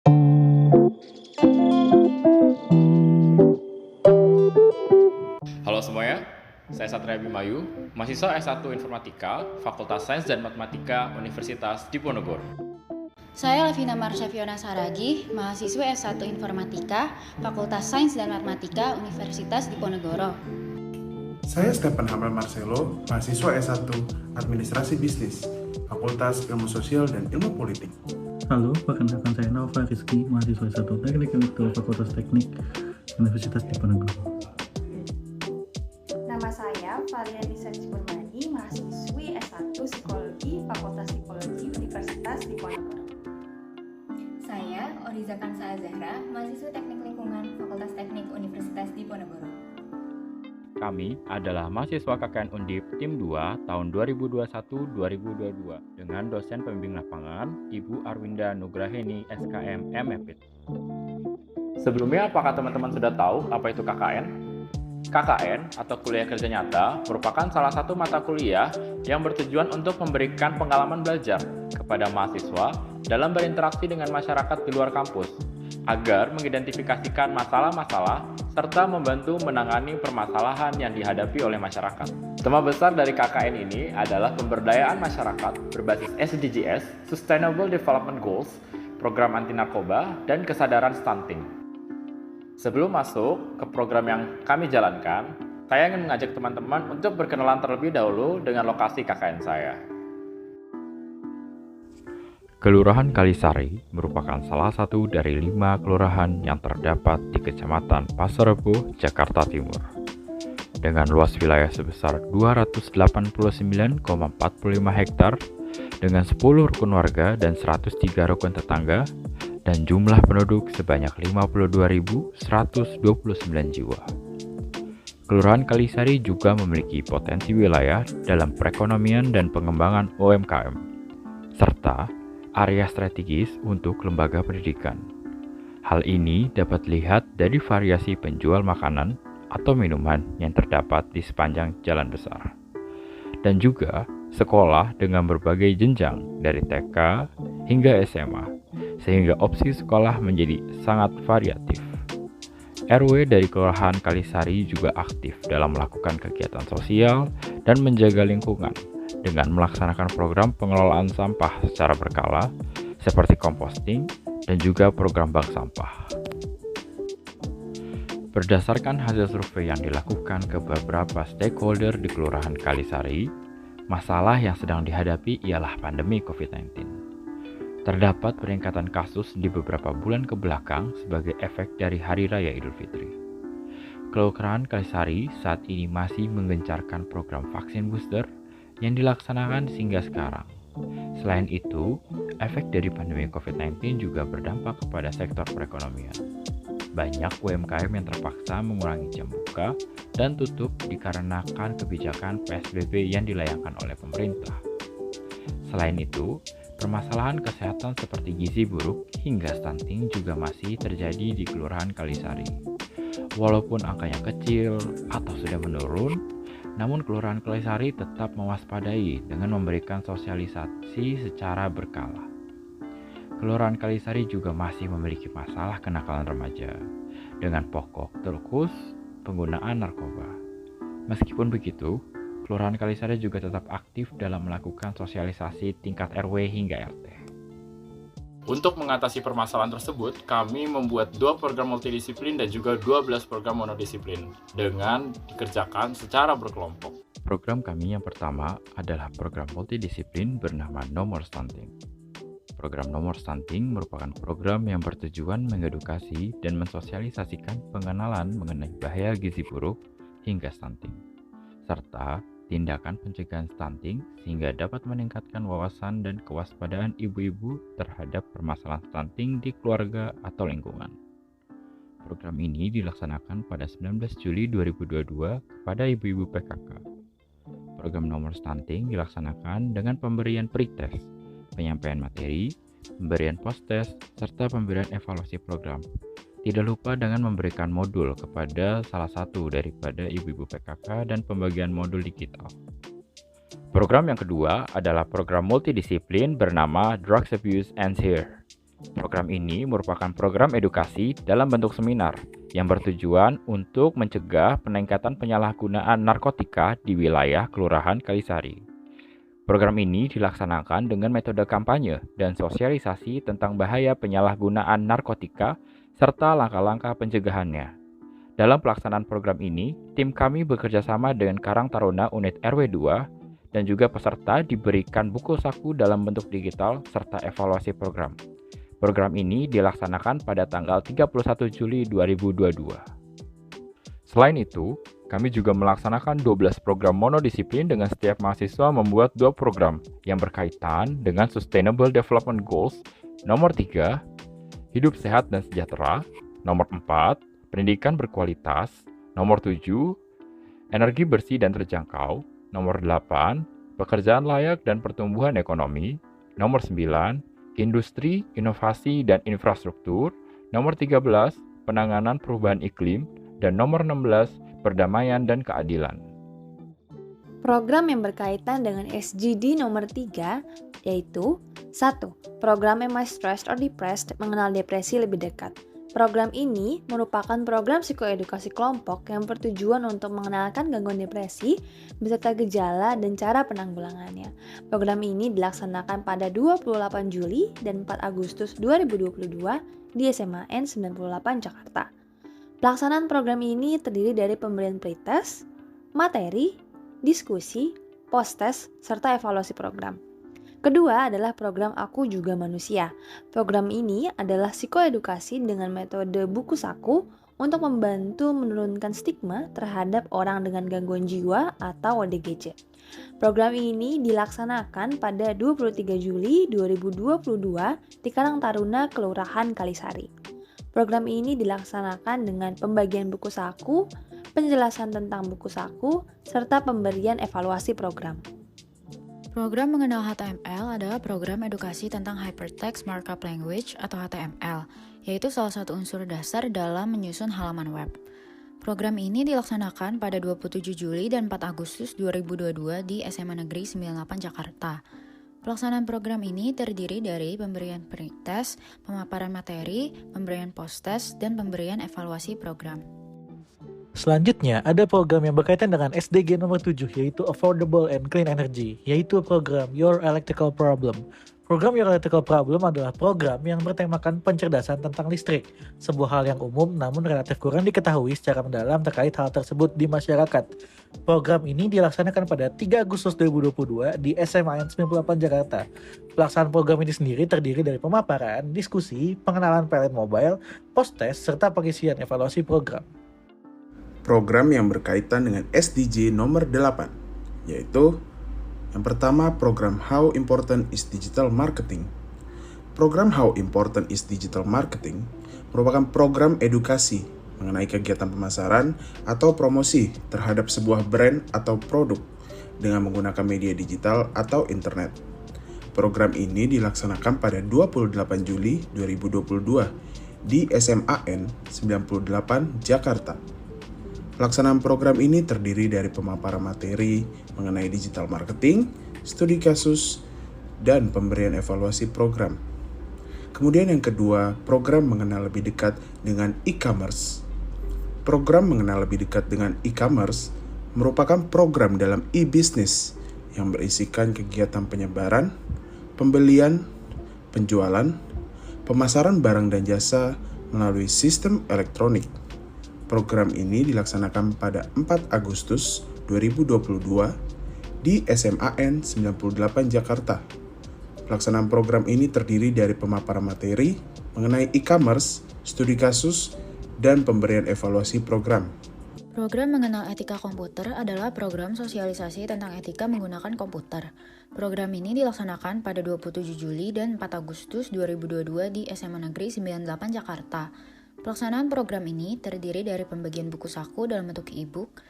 Halo semuanya, saya Satria Bimayu, mahasiswa S1 Informatika, Fakultas Sains dan Matematika Universitas Diponegoro. Saya Lavina Marsha Fiona Saragih, mahasiswa S1 Informatika, Fakultas Sains dan Matematika Universitas Diponegoro. Saya Stephen Hamel Marcelo, mahasiswa S1 Administrasi Bisnis, Fakultas Ilmu Sosial dan Ilmu Politik. Halo, perkenalkan saya Nova Rizky, mahasiswa S1 Teknik Elektro Fakultas Teknik Universitas Diponegoro. Nama saya Valia Nissan Cipermadi, mahasiswi S1 Psikologi, Fakultas Psikologi Universitas Diponegoro. Saya Oriza Kansa Azahra, mahasiswa Teknik Lingkungan, Fakultas Teknik Universitas Diponegoro. Kami adalah mahasiswa KKN Undip Tim 2 tahun 2021-2022 dengan dosen pembimbing lapangan Ibu Arwinda Nugraheni SKM MFIT. Sebelumnya, apakah teman-teman sudah tahu apa itu KKN? KKN atau kuliah kerja nyata merupakan salah satu mata kuliah yang bertujuan untuk memberikan pengalaman belajar kepada mahasiswa dalam berinteraksi dengan masyarakat di luar kampus agar mengidentifikasikan masalah-masalah serta membantu menangani permasalahan yang dihadapi oleh masyarakat. Tema besar dari KKN ini adalah pemberdayaan masyarakat berbasis SDGs, Sustainable Development Goals, program anti narkoba, dan kesadaran stunting. Sebelum masuk ke program yang kami jalankan, saya ingin mengajak teman-teman untuk berkenalan terlebih dahulu dengan lokasi KKN saya. Kelurahan Kalisari merupakan salah satu dari 5 kelurahan yang terdapat di Kecamatan Pasar Rebo, Jakarta Timur. Dengan luas wilayah sebesar 289,45 hektar, dengan 10 rukun warga dan 103 rukun tetangga, dan jumlah penduduk sebanyak 52.129 jiwa. Kelurahan Kalisari juga memiliki potensi wilayah dalam perekonomian dan pengembangan UMKM, serta area strategis untuk lembaga pendidikan. Hal ini dapat dilihat dari variasi penjual makanan atau minuman yang terdapat di sepanjang jalan besar, dan juga sekolah dengan berbagai jenjang dari TK hingga SMA, sehingga opsi sekolah menjadi sangat variatif. RW dari Kelurahan Kalisari juga aktif dalam melakukan kegiatan sosial dan menjaga lingkungan dengan melaksanakan program pengelolaan sampah secara berkala seperti composting dan juga program bank sampah. Berdasarkan hasil survei yang dilakukan ke beberapa stakeholder di Kelurahan Kalisari, masalah yang sedang dihadapi ialah pandemi COVID-19. Terdapat peningkatan kasus di beberapa bulan ke belakang sebagai efek dari Hari Raya Idul Fitri. Kelurahan Kalisari saat ini masih menggencarkan program vaksin booster yang dilaksanakan hingga sekarang. Selain itu, efek dari pandemi COVID-19 juga berdampak kepada sektor perekonomian. Banyak UMKM yang terpaksa mengurangi jam buka dan tutup dikarenakan kebijakan PSBB yang dilayangkan oleh pemerintah. Selain itu, permasalahan kesehatan seperti gizi buruk hingga stunting juga masih terjadi di Kelurahan Kalisari. Walaupun angkanya kecil atau sudah menurun, namun Kelurahan Kalisari tetap mewaspadai dengan memberikan sosialisasi secara berkala. Kelurahan Kalisari juga masih memiliki masalah kenakalan remaja dengan pokok terus penggunaan narkoba. Meskipun begitu, Kelurahan Kalisari juga tetap aktif dalam melakukan sosialisasi tingkat RW hingga RT. Untuk mengatasi permasalahan tersebut, kami membuat 2 program multidisiplin dan juga 12 program monodisiplin dengan dikerjakan secara berkelompok. Program kami yang pertama adalah program multidisiplin bernama No More Stunting. Program No More Stunting merupakan program yang bertujuan mengedukasi dan mensosialisasikan pengenalan mengenai bahaya gizi buruk hingga stunting, serta tindakan pencegahan stunting sehingga dapat meningkatkan wawasan dan kewaspadaan ibu-ibu terhadap permasalahan stunting di keluarga atau lingkungan. Program ini dilaksanakan pada 19 Juli 2022 kepada ibu-ibu PKK. Program No More Stunting dilaksanakan dengan pemberian pretest, penyampaian materi, pemberian post-test, serta pemberian evaluasi program. Tidak lupa dengan memberikan modul kepada salah satu daripada ibu-ibu PKK dan pembagian modul digital. Program yang kedua adalah program multidisiplin bernama Drugs Abuse Ends Here. Program ini merupakan program edukasi dalam bentuk seminar yang bertujuan untuk mencegah peningkatan penyalahgunaan narkotika di wilayah Kelurahan Kalisari. Program ini dilaksanakan dengan metode kampanye dan sosialisasi tentang bahaya penyalahgunaan narkotika serta langkah-langkah pencegahannya. Dalam pelaksanaan program ini, tim kami bekerja sama dengan Karang Taruna Unit RW 2 dan juga peserta diberikan buku saku dalam bentuk digital serta evaluasi program. Program ini dilaksanakan pada tanggal 31 Juli 2022. Selain itu, kami juga melaksanakan 12 program monodisiplin dengan setiap mahasiswa membuat 2 program yang berkaitan dengan Sustainable Development Goals. Nomor 3, Hidup Sehat dan Sejahtera. Nomor 4, Pendidikan Berkualitas. Nomor 7, Energi Bersih dan Terjangkau. Nomor 8, Pekerjaan Layak dan Pertumbuhan Ekonomi. Nomor 9, Industri, Inovasi, dan Infrastruktur. Nomor 13, Penanganan Perubahan Iklim. Dan nomor 16, Perdamaian dan Keadilan. Program yang berkaitan dengan SDG nomor 3 yaitu 1. Program Am I Stressed or Depressed? Mengenal depresi lebih dekat. Program ini merupakan program psikoedukasi kelompok yang bertujuan untuk mengenalkan gangguan depresi beserta gejala dan cara penanggulangannya. Program ini dilaksanakan pada 28 Juli dan 4 Agustus 2022 di SMAN 98 Jakarta. Pelaksanaan program ini terdiri dari pemberian pretest, materi, diskusi, post-test, serta evaluasi program. Kedua adalah program Aku Juga Manusia. Program ini adalah psikoedukasi dengan metode buku saku untuk membantu menurunkan stigma terhadap orang dengan gangguan jiwa atau ODGJ. Program ini dilaksanakan pada 23 Juli 2022 di Karang Taruna Kelurahan Kalisari. Program ini dilaksanakan dengan pembagian buku saku, penjelasan tentang buku saku, serta pemberian evaluasi program. Program Mengenal HTML adalah program edukasi tentang Hypertext Markup Language atau HTML, yaitu salah satu unsur dasar dalam menyusun halaman web. Program ini dilaksanakan pada 27 Juli dan 4 Agustus 2022 di SMA Negeri 98 Jakarta. Pelaksanaan program ini terdiri dari pemberian pretest, pemaparan materi, pemberian post-test, dan pemberian evaluasi program. Selanjutnya, ada program yang berkaitan dengan SDG nomor 7, yaitu Affordable and Clean Energy, yaitu program Your Electrical Problem. Program Your Electrical Problem adalah program yang bertemakan pencerdasan tentang listrik, sebuah hal yang umum namun relatif kurang diketahui secara mendalam terkait hal tersebut di masyarakat. Program ini dilaksanakan pada 3 Agustus 2022 di SMAN 98 Jakarta. Pelaksanaan program ini sendiri terdiri dari pemaparan, diskusi, pengenalan PLN Mobile, post-test, serta pengisian evaluasi program. Program yang berkaitan dengan SDG nomor 8, yaitu yang pertama program How Important is Digital Marketing. Program How Important is Digital Marketing merupakan program edukasi mengenai kegiatan pemasaran atau promosi terhadap sebuah brand atau produk dengan menggunakan media digital atau internet. Program ini dilaksanakan pada 28 Juli 2022 di SMAN 98 Jakarta. Pelaksanaan program ini terdiri dari pemaparan materi mengenai digital marketing, studi kasus, dan pemberian evaluasi program. Kemudian yang kedua, program mengenal lebih dekat dengan e-commerce. Program mengenal lebih dekat dengan e-commerce merupakan program dalam e-business yang berisikan kegiatan penyebaran, pembelian, penjualan, pemasaran barang dan jasa melalui sistem elektronik. Program ini dilaksanakan pada 4 Agustus 2022 di SMAN 98 Jakarta. Pelaksanaan program ini terdiri dari pemaparan materi mengenai e-commerce, studi kasus, dan pemberian evaluasi program. Program Mengenal Etika Komputer adalah program sosialisasi tentang etika menggunakan komputer. Program ini dilaksanakan pada 27 Juli dan 4 Agustus 2022 di SMA Negeri 98 Jakarta. Pelaksanaan program ini terdiri dari pembagian buku saku dalam bentuk e-book,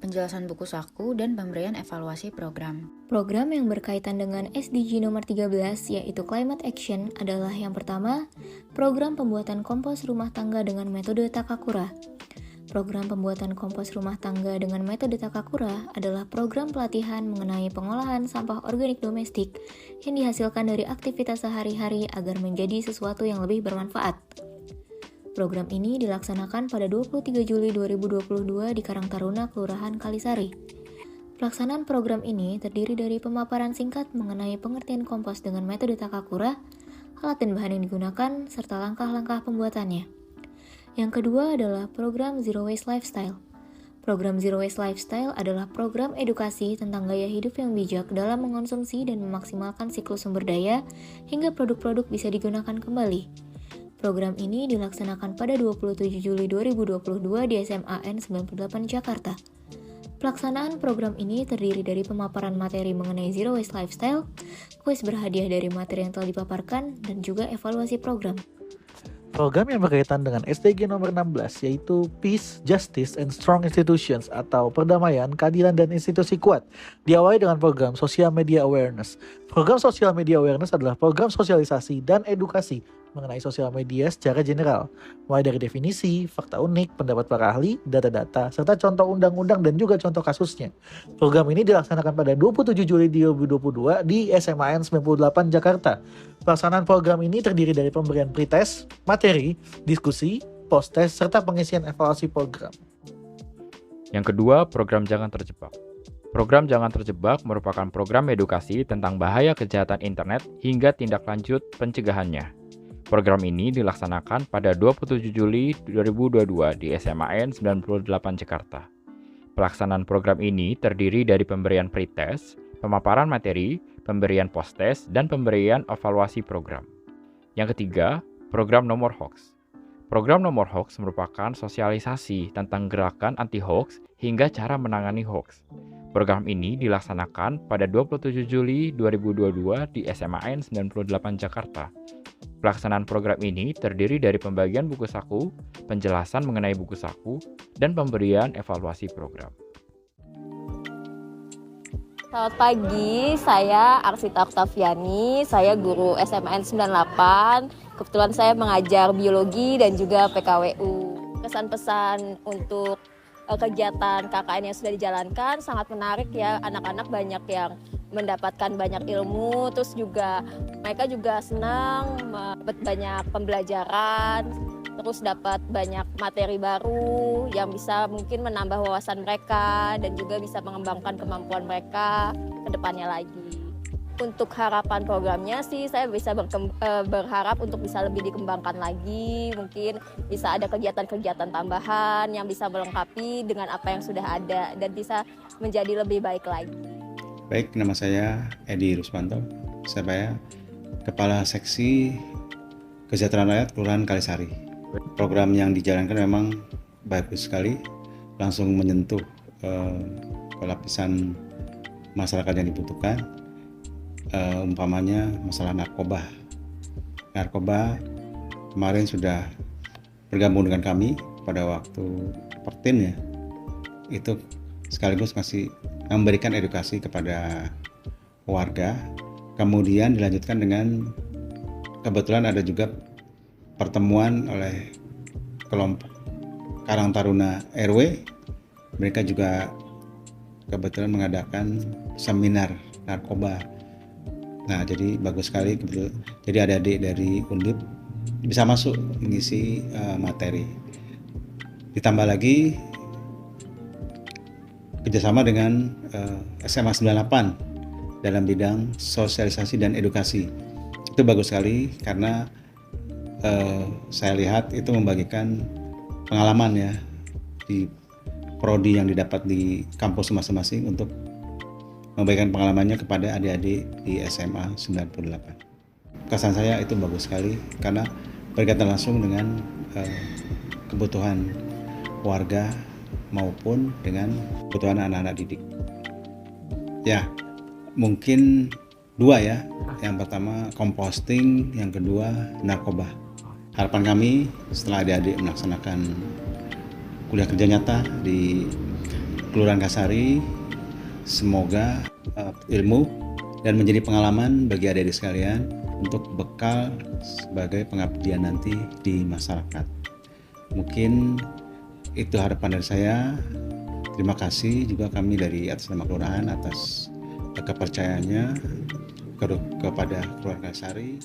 penjelasan buku saku, dan pemberian evaluasi program. Program yang berkaitan dengan SDG nomor 13 yaitu Climate Action adalah yang pertama, program pembuatan kompos rumah tangga dengan metode Takakura. Program pembuatan kompos rumah tangga dengan metode Takakura adalah program pelatihan mengenai pengolahan sampah organik domestik yang dihasilkan dari aktivitas sehari-hari agar menjadi sesuatu yang lebih bermanfaat. Program ini dilaksanakan pada 23 Juli 2022 di Karang Taruna, Kelurahan Kalisari. Pelaksanaan program ini terdiri dari pemaparan singkat mengenai pengertian kompos dengan metode Takakura, alat dan bahan yang digunakan, serta langkah-langkah pembuatannya. Yang kedua adalah program Zero Waste Lifestyle. Program Zero Waste Lifestyle adalah program edukasi tentang gaya hidup yang bijak dalam mengonsumsi dan memaksimalkan siklus sumber daya hingga produk-produk bisa digunakan kembali. Program ini dilaksanakan pada 27 Juli 2022 di SMAN 98 Jakarta. Pelaksanaan program ini terdiri dari pemaparan materi mengenai Zero Waste Lifestyle, kuis berhadiah dari materi yang telah dipaparkan, dan juga evaluasi program. Program yang berkaitan dengan SDG nomor 16 yaitu Peace, Justice, and Strong Institutions atau perdamaian, keadilan, dan institusi kuat diawali dengan program Social Media Awareness. Program Social Media Awareness adalah program sosialisasi dan edukasi mengenai sosial media secara general, mulai dari definisi, fakta unik, pendapat para ahli, data-data, serta contoh undang-undang dan juga contoh kasusnya. Program ini dilaksanakan pada 27 Juli 2022 di SMAN 98 Jakarta. Pelaksanaan program ini terdiri dari pemberian pretest, materi, diskusi, post-test, serta pengisian evaluasi program. Yang kedua, program Jangan Terjebak. Program Jangan Terjebak merupakan program edukasi tentang bahaya kejahatan internet hingga tindak lanjut pencegahannya. Program ini dilaksanakan pada 27 Juli 2022 di SMAN 98 Jakarta. Pelaksanaan program ini terdiri dari pemberian pretest, pemaparan materi, pemberian post-test, dan pemberian evaluasi program. Yang ketiga, program No More Hoax. Program No More Hoax merupakan sosialisasi tentang gerakan anti-hoax hingga cara menangani hoax. Program ini dilaksanakan pada 27 Juli 2022 di SMAN 98 Jakarta. Pelaksanaan program ini terdiri dari pembagian buku saku, penjelasan mengenai buku saku, dan pemberian evaluasi program. Selamat pagi, saya Arsita Oktaviani, saya guru SMAN 98. Kebetulan saya mengajar biologi dan juga PKWU. Kesan-pesan untuk kegiatan KKN yang sudah dijalankan sangat menarik ya, anak-anak banyak yang mendapatkan banyak ilmu, terus juga mereka juga senang dapat banyak pembelajaran, terus dapat banyak materi baru yang bisa mungkin menambah wawasan mereka dan juga bisa mengembangkan kemampuan mereka ke depannya lagi. Untuk harapan programnya sih saya bisa berharap untuk bisa lebih dikembangkan lagi, mungkin bisa ada kegiatan-kegiatan tambahan yang bisa melengkapi dengan apa yang sudah ada dan bisa menjadi lebih baik lagi. Baik, nama saya Edi Rusmanto. Saya Kepala Seksi Kesejahteraan Rakyat Kelurahan Kalisari. Program yang dijalankan memang bagus sekali, langsung menyentuh lapisan masyarakat yang dibutuhkan. Umpamanya masalah narkoba. Narkoba kemarin sudah bergabung dengan kami pada waktu Pertin ya. Itu sekaligus memberikan edukasi kepada warga. Kemudian dilanjutkan dengan kebetulan ada juga pertemuan oleh kelompok Karang Taruna RW. Mereka juga kebetulan mengadakan seminar narkoba. Nah, jadi bagus sekali. Jadi adik-adik dari Undip bisa masuk mengisi materi. Ditambah lagi kerjasama dengan SMA 98 dalam bidang sosialisasi dan edukasi. Itu bagus sekali karena saya lihat itu membagikan pengalaman ya di prodi yang didapat di kampus masing-masing untuk membagikan pengalamannya kepada adik-adik di SMA 98. Kesan saya itu bagus sekali karena berkaitan langsung dengan kebutuhan warga maupun dengan kebutuhan anak-anak didik. Ya, mungkin dua ya. Yang pertama composting, yang kedua narkoba. Harapan kami setelah adik-adik melaksanakan kuliah kerja nyata di Kelurahan Kasari, semoga ilmu dan menjadi pengalaman bagi adik-adik sekalian untuk bekal sebagai pengabdian nanti di masyarakat. Mungkin Itu harapan dari saya. Terima kasih juga kami dari atas nama kelurahan atas kepercayaannya kepada keluarga Sari.